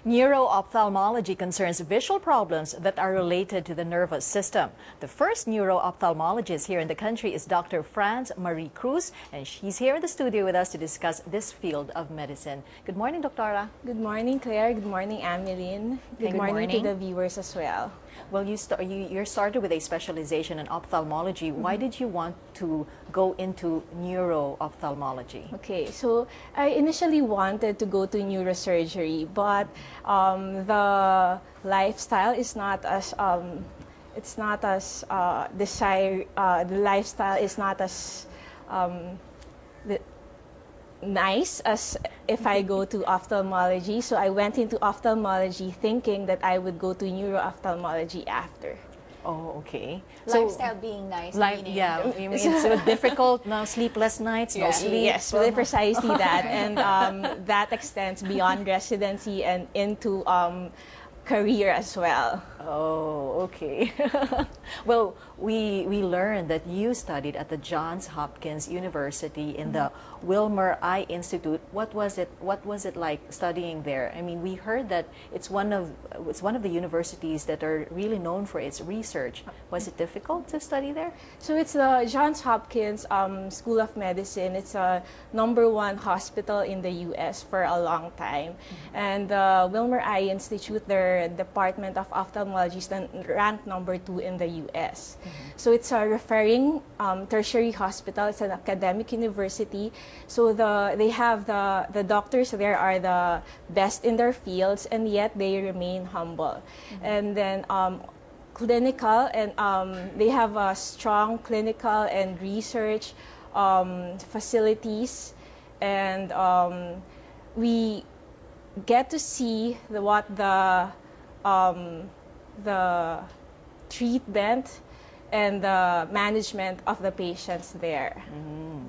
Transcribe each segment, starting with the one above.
Neuro-ophthalmology concerns visual problems that are related to the nervous system. The first neuro-ophthalmologist here in the country is Dr. Franz Marie Cruz, and she's here in the studio with us to discuss this field of medicine. Good morning, Doctora. Good morning, Claire. Good morning, Ameline. Good morning to the viewers as well. Well, you're started with a specialization in ophthalmology. Why did you want to go into neuro-ophthalmology? Okay, so I initially wanted to go to neurosurgery, but the lifestyle is not as the lifestyle is not as nice as if I go to ophthalmology. So I went into ophthalmology thinking that I would go to neuro-ophthalmology after. Oh, okay. Lifestyle being nice. Yeah, I mean, it's so difficult now, sleepless nights, no sleep. Yes, really precisely that. And that extends beyond residency and into career as well. Oh, okay. Well, we learned that you studied at the Johns Hopkins University in the Wilmer Eye Institute. What was it like studying there? I mean, we heard that it's one of the universities that are really known for its research. Was it difficult to study there? So it's the Johns Hopkins School of Medicine. It's a #1 hospital in the U.S. for a long time. And the Wilmer Eye Institute, their Department of Ophthalmology, is ranked #2 in the U.S. So it's a referring tertiary hospital. It's an academic university. So they have the doctors there are the best in their fields, and yet they remain humble. And then clinical, and they have a strong clinical and research facilities, and we get to see what the treatment and the management of the patients there,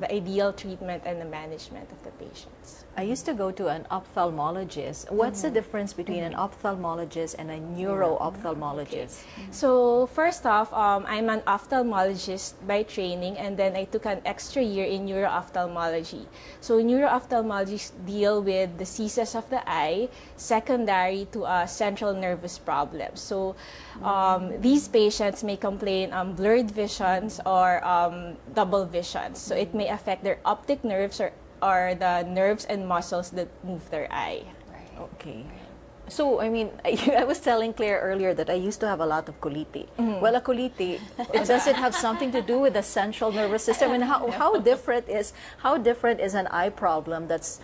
the ideal treatment and the management of the patients. I used to go to an ophthalmologist. What's the difference between an ophthalmologist and a neuro-ophthalmologist? Okay. So first off, I'm an ophthalmologist by training, and then I took an extra year in neuro-ophthalmology. So neuro-ophthalmologists deal with diseases of the eye secondary to central nervous problems. So these patients may complain blurred visions or double visions. So it may affect their optic nerves or the nerves and muscles that move their eye. Right. Okay. So, I mean, I was telling Claire earlier that I used to have a lot of coliti. Well, a coliti, does it have something to do with the central nervous system? And how different is an eye problem that's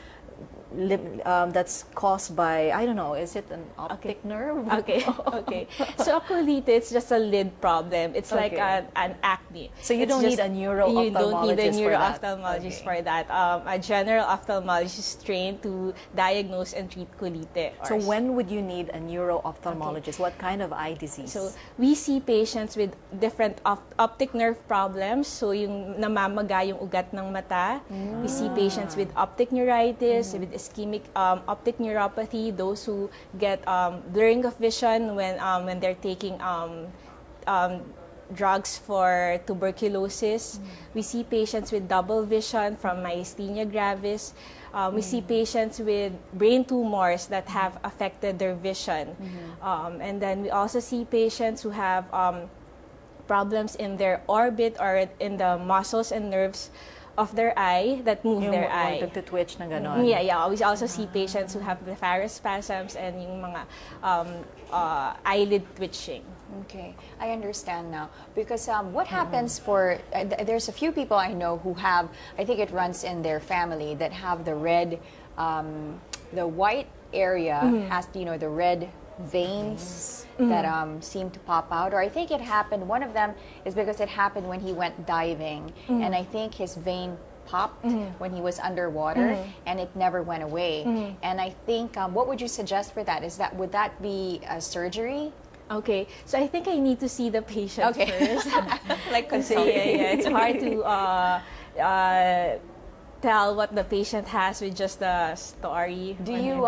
caused by, I don't know, is it an optic nerve? Okay, okay. So a colite, it's just a lid problem. It's like an acne. So you don't need a neuro-ophthalmologist You don't need a neuro-ophthalmologist for for that. A general ophthalmologist is trained to diagnose and treat colite. So when would you need a neuro-ophthalmologist? What kind of eye disease? So we see patients with different optic nerve problems. So yung namamaga yung ugat ng mata. We see patients with optic neuritis, with ischemic optic neuropathy, those who get blurring of vision when they're taking drugs for tuberculosis. We see patients with double vision from myasthenia gravis. We see patients with brain tumors that have affected their vision. And then we also see patients who have problems in their orbit or in the muscles and nerves of their eye that move their eye. Yung twitch na ganon. Yeah. We also see patients who have blepharospasms and yung mga eyelid twitching. Okay, I understand now. Because what happens for, there's a few people I know who have, I think it runs in their family, that have the red, the white area has, the red veins that seem to pop out. Or I think it happened, one of them is because it happened when he went diving, and I think his vein popped when he was underwater, and it never went away. And I think, what would you suggest for that? Would that be a surgery? Okay, so I think I need to see the patient first. Like consulting. Yeah, it's hard to tell what the patient has with just the story. Do you,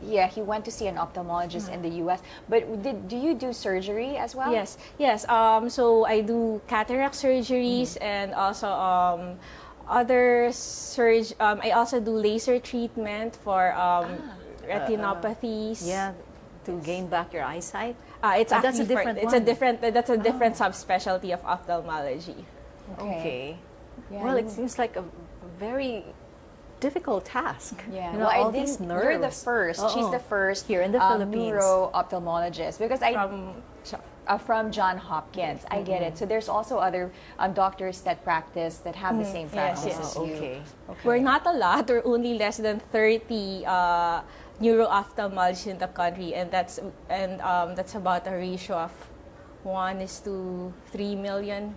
he went to see an ophthalmologist in the U.S., but do you do surgery as well? Yes. So I do cataract surgeries and also I also do laser treatment for retinopathies. Yeah, to gain back your eyesight. It's That's a actually different it's one. a different that's a different subspecialty of ophthalmology. Okay. Yeah, Well, it you- seems like a very difficult task. Yeah, You know, well, all I think these nerves. you're the first. She's the first Here in the Philippines. neuro-ophthalmologist because from John Hopkins. I get it. So there's also other doctors that practice that have the same Yes, practice yes. as you. Okay. We're not a lot. We're only less than 30 neuro-ophthalmologists in the country, and that's about a ratio of 1:3 million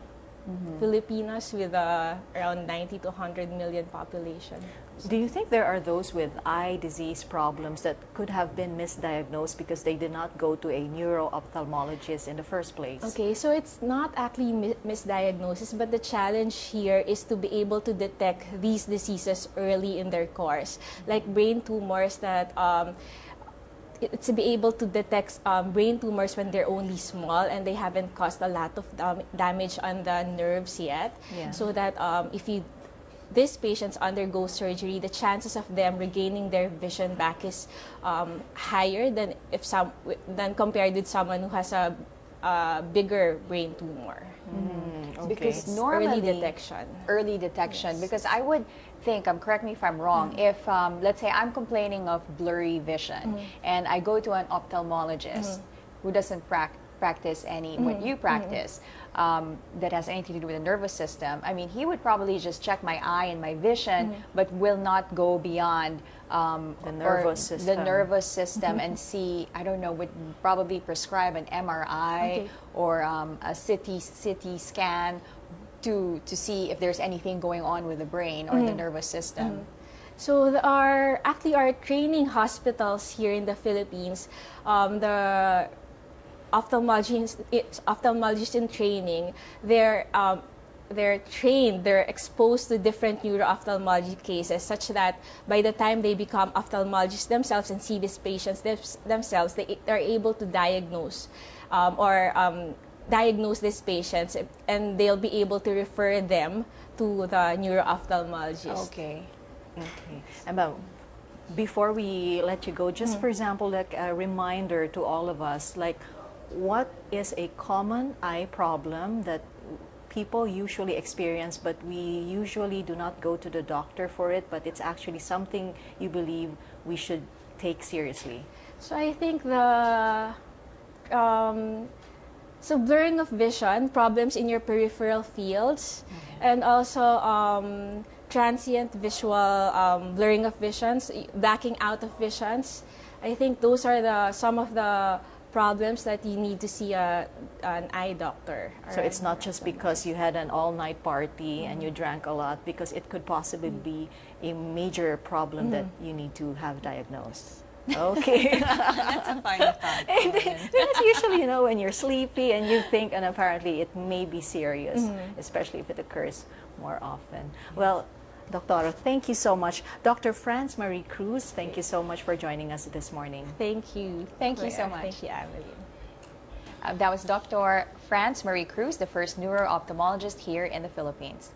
Filipinos with around 90 to 100 million population. Do you think there are those with eye disease problems that could have been misdiagnosed because they did not go to a neuro-ophthalmologist in the first place? Okay, so it's not actually misdiagnosis, but the challenge here is to be able to detect these diseases early in their course, like brain tumors that to be able to detect brain tumors when they're only small and they haven't caused a lot of damage on the nerves yet. Yeah. So that if these patients undergo surgery, the chances of them regaining their vision back is higher than than compared with someone who has a bigger brain tumor. Okay. Because normally Early detection. Yes. Because I would think, correct me if I'm wrong, if let's say I'm complaining of blurry vision and I go to an ophthalmologist who doesn't practice what you practice, that has anything to do with the nervous system, I mean, he would probably just check my eye and my vision, but will not go beyond the nervous system. and see, I don't know, would probably prescribe an MRI or a CT scan to see if there's anything going on with the brain or the nervous system. So our training hospitals here in the Philippines, the ophthalmologists in training, they're trained, they're exposed to different neuro-ophthalmology cases such that by the time they become ophthalmologists themselves and see these patients themselves, they're able to diagnose diagnose these patients, and they'll be able to refer them to the neuro-ophthalmologist. Okay. And before we let you go, just for example, like a reminder to all of us, like what is a common eye problem that people usually experience, but we usually do not go to the doctor for it, but it's actually something you believe we should take seriously? So I think so blurring of vision, problems in your peripheral fields, and also transient visual blurring of visions, blacking out of visions. I think those are some of the problems that you need to see an eye doctor. So it's not just because you had an all-night party and you drank a lot, because it could possibly be a major problem that you need to have diagnosed. Okay. That's a fine thought. Because usually, you know, when you're sleepy and you think, and apparently it may be serious, especially if it occurs more often. Well, Doctora, thank you so much. Dr. Franz Marie Cruz, thank you so much for joining us this morning. Thank you. Thank you so much. Thank you, Emily. That was Dr. Franz Marie Cruz, the first neuro-ophthalmologist here in the Philippines.